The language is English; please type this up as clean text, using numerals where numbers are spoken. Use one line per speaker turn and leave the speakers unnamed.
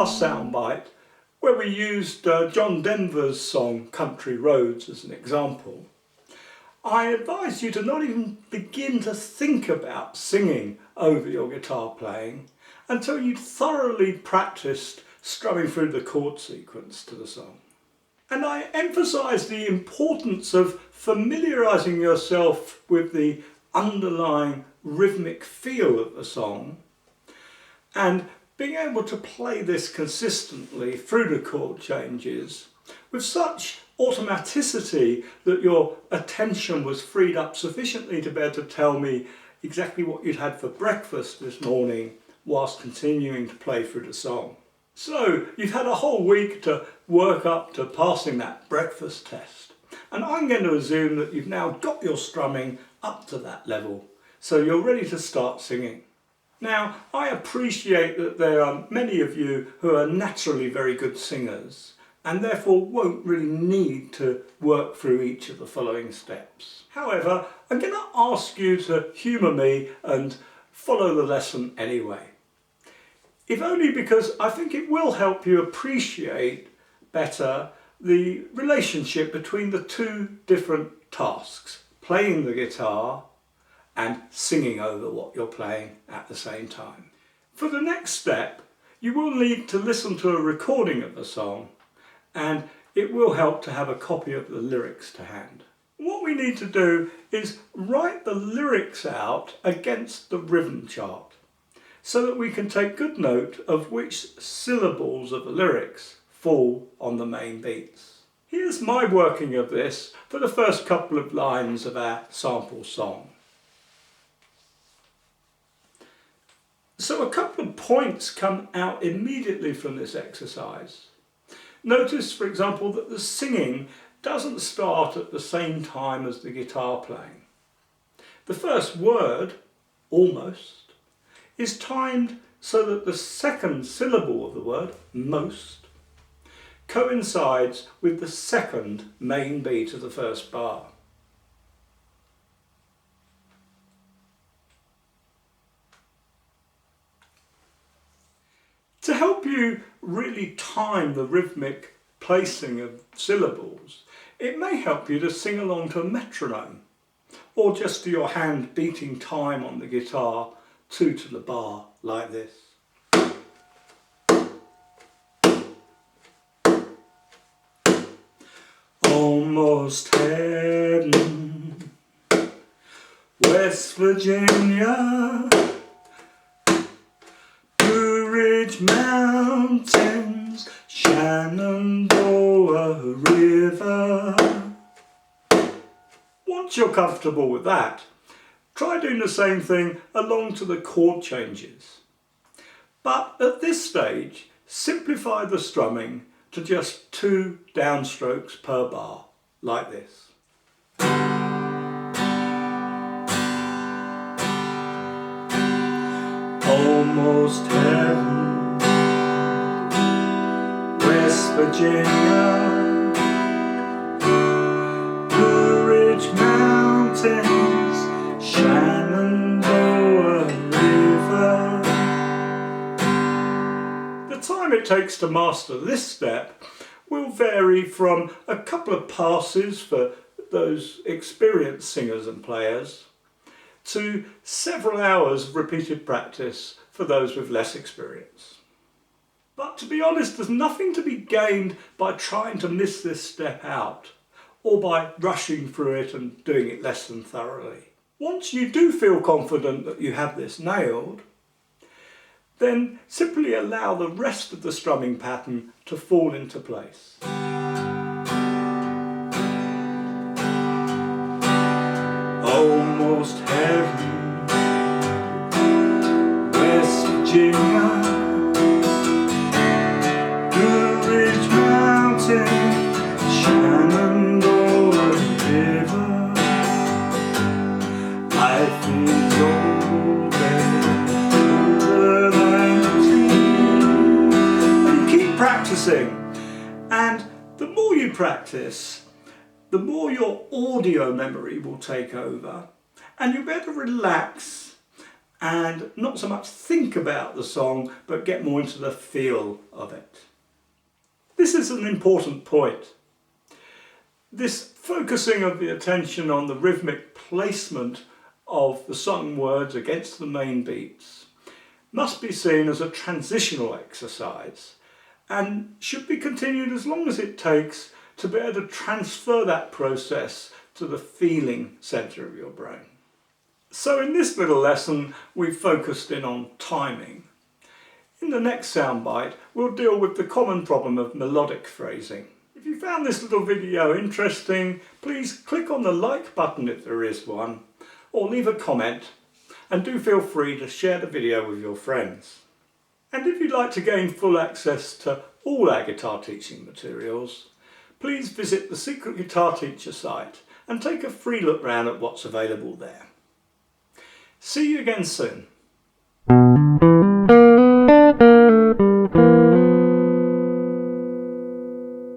last soundbite, where we used John Denver's song Country Roads as an example, I advise you to not even begin to think about singing over your guitar playing until you've thoroughly practiced strumming through the chord sequence to the song. And I emphasise the importance of familiarising yourself with the underlying rhythmic feel of the song and being able to play this consistently through the chord changes with such automaticity that your attention was freed up sufficiently to be able to tell me exactly what you'd had for breakfast this morning whilst continuing to play through the song. So you've had a whole week to work up to passing that breakfast test, and I'm going to assume that you've now got your strumming up to that level, so you're ready to start singing. Now, I appreciate that there are many of you who are naturally very good singers and therefore won't really need to work through each of the following steps. However, I'm going to ask you to humour me and follow the lesson anyway. If only because I think it will help you appreciate better the relationship between the two different tasks, playing the guitar and singing over what you're playing at the same time. For the next step, you will need to listen to a recording of the song, and it will help to have a copy of the lyrics to hand. What we need to do is write the lyrics out against the rhythm chart so that we can take good note of which syllables of the lyrics fall on the main beats. Here's my working of this for the first couple of lines of our sample song. So a couple of points come out immediately from this exercise. Notice, for example, that the singing doesn't start at the same time as the guitar playing. The first word, almost, is timed so that the second syllable of the word, most, coincides with the second main beat of the first bar. To help you really time the rhythmic placing of syllables, it may help you to sing along to a metronome, or just to your hand beating time on the guitar, 2 to the bar, like this. Almost heaven, West Virginia, Mountains, Shenandoah River. Once you're comfortable with that, try doing the same thing along to the chord changes. But at this stage, simplify the strumming to just 2 downstrokes per bar, like this. Almost heaven, West Virginia, Blue Ridge Mountains, Shenandoah River. The time it takes to master this step will vary from a couple of passes for those experienced singers and players to several hours of repeated practice for those with less experience. But to be honest, there's nothing to be gained by trying to miss this step out or by rushing through it and doing it less than thoroughly. Once you do feel confident that you have this nailed, then simply allow the rest of the strumming pattern to fall into place. Almost heaven, West Virginia, Blue Ridge Mountains, Shenandoah River. Life is older than dream. And keep practicing, and the more you practice, the more your audio memory will take over, and you'll be able to relax and not so much think about the song, but get more into the feel of it. This is an important point. This focusing of the attention on the rhythmic placement of the sung words against the main beats must be seen as a transitional exercise and should be continued as long as it takes to be able to transfer that process to the feeling centre of your brain. So in this little lesson we've focused in on timing. In the next soundbite we'll deal with the common problem of melodic phrasing. If you found this little video interesting, please click on the like button if there is one, or leave a comment, and do feel free to share the video with your friends. And if you'd like to gain full access to all our guitar teaching materials, please visit the Secret Guitar Teacher site and take a free look round at what's available there. See you again soon.